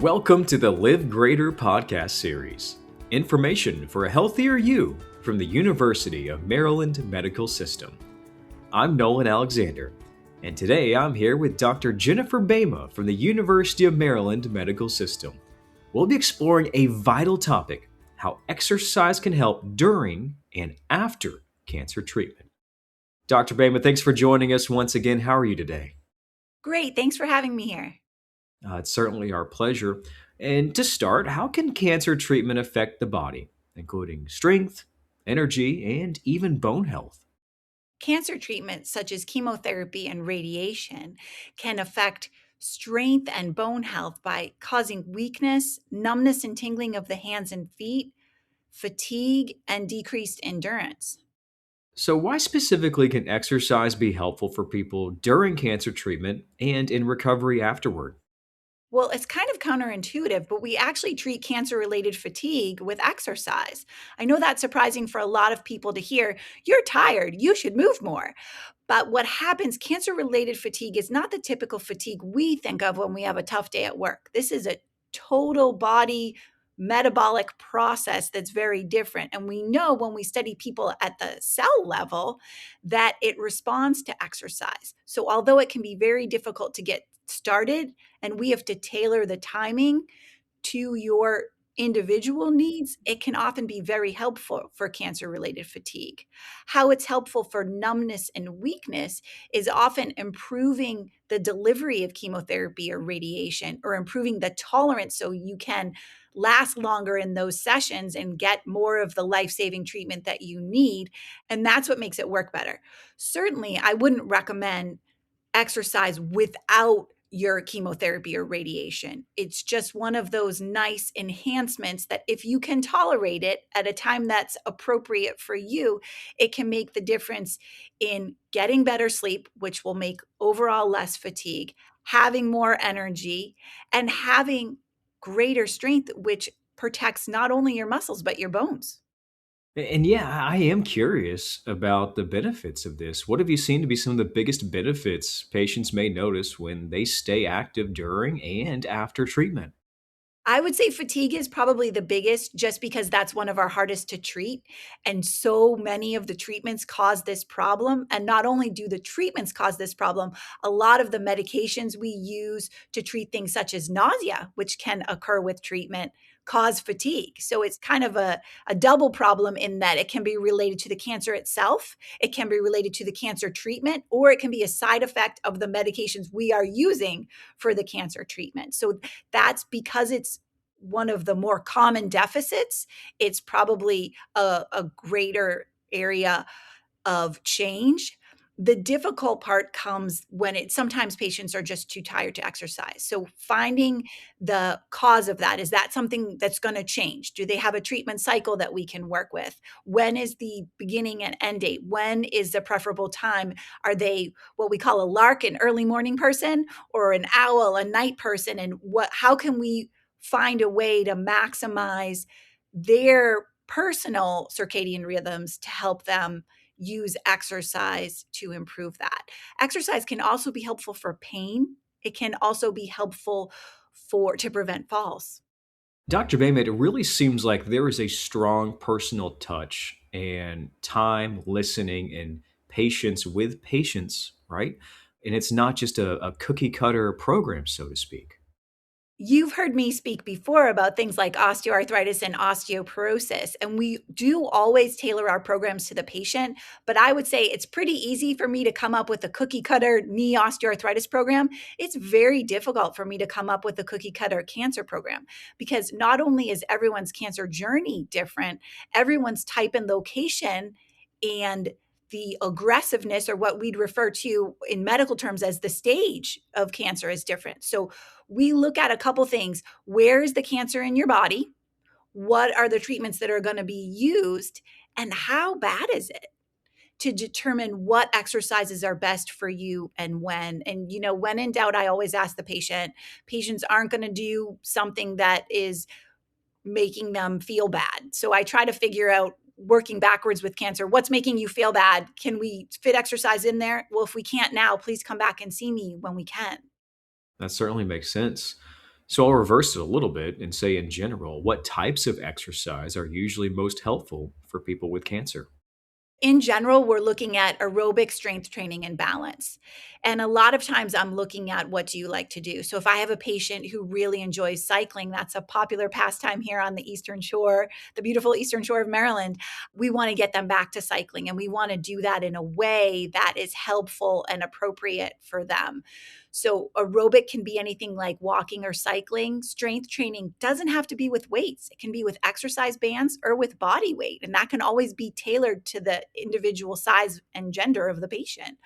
Welcome to the Live Greater podcast series. Information for a healthier you from the University of Maryland Medical System. I'm Nolan Alexander, and today I'm here with Dr. Jennifer Baima from the University of Maryland Medical System. We'll be exploring a vital topic, how exercise can help during and after cancer treatment. Dr. Baima, thanks for joining us once again. How are you today? Great. Thanks for having me here. It's certainly our pleasure. And to start, how can cancer treatment affect the body, including strength, energy, and even bone health? Cancer treatments such as chemotherapy and radiation can affect strength and bone health by causing weakness, numbness and tingling of the hands and feet, fatigue, and decreased endurance. So, why specifically can exercise be helpful for people during cancer treatment and in recovery afterward? Well, it's kind of counterintuitive, but we actually treat cancer related fatigue with exercise. I know that's surprising for a lot of people to hear. You're tired, you should move more. But what happens, cancer related fatigue is not the typical fatigue we think of when we have a tough day at work. This is a total body metabolic process that's very different. And we know when we study people at the cell level that it responds to exercise. So, although it can be very difficult to get started, and we have to tailor the timing to your individual needs, it can often be very helpful for cancer related fatigue. How it's helpful for numbness and weakness is often improving the delivery of chemotherapy or radiation, or improving the tolerance so you can last longer in those sessions and get more of the life saving treatment that you need. And that's what makes it work better. Certainly, I wouldn't recommend exercise without your chemotherapy or radiation. It's just one of those nice enhancements that if you can tolerate it at a time that's appropriate for you, it can make the difference in getting better sleep, which will make overall less fatigue, having more energy, and having greater strength, which protects not only your muscles, but your bones. And yeah, I am curious about the benefits of this. What have you seen to be some of the biggest benefits patients may notice when they stay active during and after treatment? I would say fatigue is probably the biggest just because that's one of our hardest to treat. And so many of the treatments cause this problem. And not only do the treatments cause this problem, a lot of the medications we use to treat things such as nausea, which can occur with treatment, cause fatigue. So it's kind of a double problem in that it can be related to the cancer itself, it can be related to the cancer treatment, or it can be a side effect of the medications we are using for the cancer treatment. So that's because it's one of the more common deficits. It's probably a greater area of change. The difficult part comes when sometimes patients are just too tired to exercise. So finding the cause of that, is that something that's going to change? Do they have a treatment cycle that we can work with? When is the beginning and end date? When is the preferable time? Are they what we call a lark, an early morning person, or an owl, a night person? And how can we find a way to maximize their personal circadian rhythms to help them use exercise to improve that? Exercise can also be helpful for pain. It can also be helpful to prevent falls. Dr. Baymet, it really seems like there is a strong personal touch and time, listening, and patience with patients, right? And it's not just a cookie cutter program, so to speak. You've heard me speak before about things like osteoarthritis and osteoporosis, and we do always tailor our programs to the patient. But I would say it's pretty easy for me to come up with a cookie cutter knee osteoarthritis program. It's very difficult for me to come up with a cookie cutter cancer program, because not only is everyone's cancer journey different, everyone's type and location and the aggressiveness, or what we'd refer to in medical terms as the stage of cancer, is different. So we look at a couple things. Where is the cancer in your body? What are the treatments that are going to be used? And how bad is it? To determine what exercises are best for you and when. And, when in doubt, I always ask the patients aren't going to do something that is making them feel bad. So I try to figure out, working backwards with cancer, what's making you feel bad? Can we fit exercise in there? Well, if we can't now, please come back and see me when we can. That certainly makes sense. So I'll reverse it a little bit and say, in general, what types of exercise are usually most helpful for people with cancer? In general, we're looking at aerobic strength training and balance. And a lot of times I'm looking at what do you like to do? So if I have a patient who really enjoys cycling, that's a popular pastime here on the Eastern Shore, the beautiful Eastern Shore of Maryland. We want to get them back to cycling and we want to do that in a way that is helpful and appropriate for them. So aerobic can be anything like walking or cycling. Strength training doesn't have to be with weights. It can be with exercise bands or with body weight. And that can always be tailored to the individual size and gender of the patient.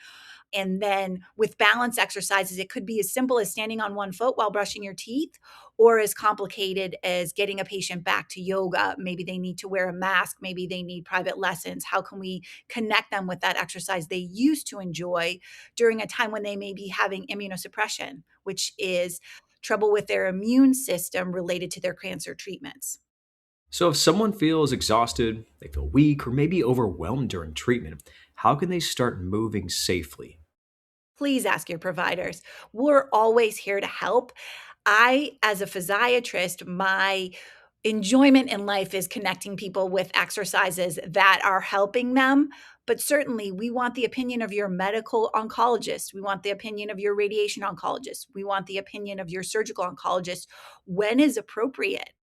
And then with balance exercises, it could be as simple as standing on one foot while brushing your teeth, or as complicated as getting a patient back to yoga. Maybe they need to wear a mask. Maybe they need private lessons. How can we connect them with that exercise they used to enjoy during a time when they may be having immunosuppression, which is trouble with their immune system related to their cancer treatments? So if someone feels exhausted, they feel weak, or maybe overwhelmed during treatment, how can they start moving safely? Please ask your providers. We're always here to help. As a physiatrist, my enjoyment in life is connecting people with exercises that are helping them. But certainly, we want the opinion of your medical oncologist. We want the opinion of your radiation oncologist. We want the opinion of your surgical oncologist when is appropriate.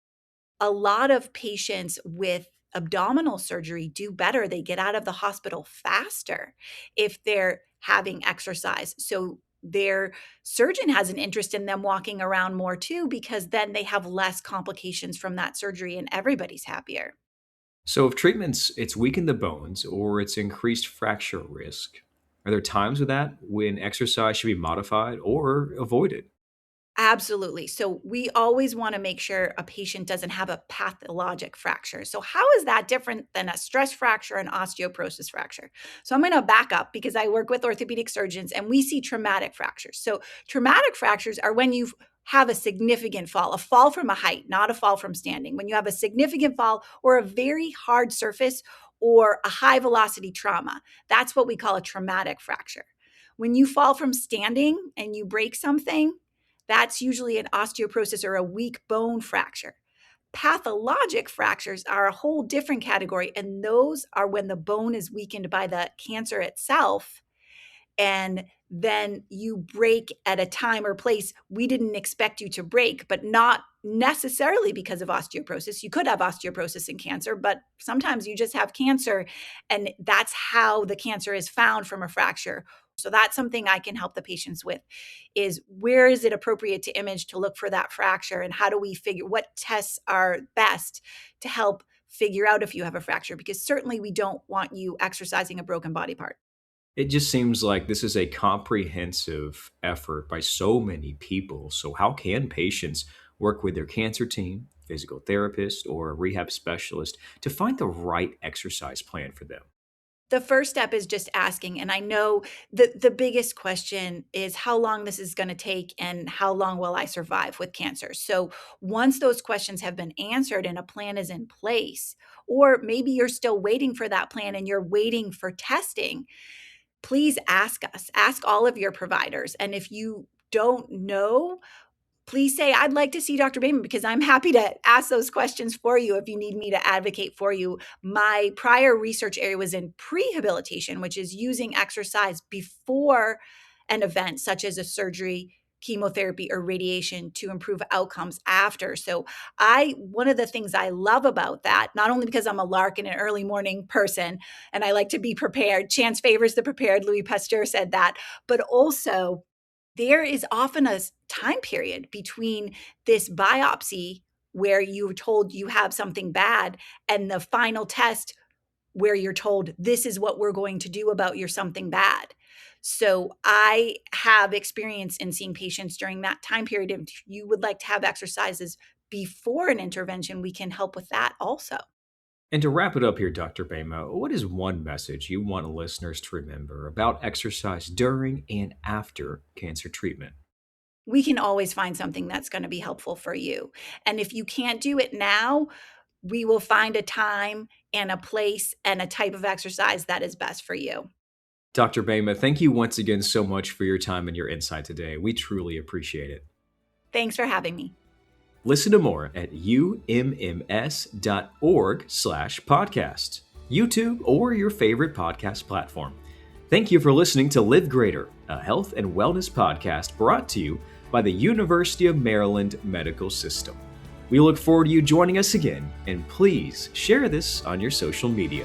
A lot of patients with abdominal surgery do better. They get out of the hospital faster if they're having exercise. So their surgeon has an interest in them walking around more too, because then they have less complications from that surgery and everybody's happier. So if treatments it's weakened the bones or it's increased fracture risk, are there times with that when exercise should be modified or avoided? Absolutely. So we always want to make sure a patient doesn't have a pathologic fracture. So how is that different than a stress fracture and osteoporosis fracture? So I'm going to back up because I work with orthopedic surgeons and we see traumatic fractures. So traumatic fractures are when you have a significant fall, a fall from a height, not a fall from standing. When you have a significant fall or a very hard surface or a high velocity trauma, that's what we call a traumatic fracture. When you fall from standing and you break something, that's usually an osteoporosis or a weak bone fracture. Pathologic fractures are a whole different category, and those are when the bone is weakened by the cancer itself and then you break at a time or place we didn't expect you to break, but not necessarily because of osteoporosis. You could have osteoporosis in cancer, but sometimes you just have cancer, and that's how the cancer is found from a fracture. So that's something I can help the patients with is where is it appropriate to image to look for that fracture, and how do we figure what tests are best to help figure out if you have a fracture, because certainly we don't want you exercising a broken body part. It just seems like this is a comprehensive effort by so many people. So how can patients work with their cancer team, physical therapist, or a rehab specialist to find the right exercise plan for them? The first step is just asking, and I know the biggest question is how long this is gonna take and how long will I survive with cancer? So, once those questions have been answered and a plan is in place, or maybe you're still waiting for that plan and you're waiting for testing, please ask us. Ask all of your providers, and if you don't know, please say, I'd like to see Dr. Baima because I'm happy to ask those questions for you if you need me to advocate for you. My prior research area was in prehabilitation, which is using exercise before an event such as a surgery, chemotherapy, or radiation to improve outcomes after. So one of the things I love about that, not only because I'm a lark and an early morning person and I like to be prepared, chance favors the prepared, Louis Pasteur said that, but also there is often a time period between this biopsy where you're told you have something bad and the final test where you're told this is what we're going to do about your something bad. So I have experience in seeing patients during that time period. If you would like to have exercises before an intervention, we can help with that also. And to wrap it up here, Dr. Bama, what is one message you want listeners to remember about exercise during and after cancer treatment? We can always find something that's going to be helpful for you. And if you can't do it now, we will find a time and a place and a type of exercise that is best for you. Dr. Bama, thank you once again so much for your time and your insight today. We truly appreciate it. Thanks for having me. Listen to more at umms.org/podcast, YouTube, or your favorite podcast platform. Thank you for listening to Live Greater, a health and wellness podcast brought to you by the University of Maryland Medical System. We look forward to you joining us again, and please share this on your social media.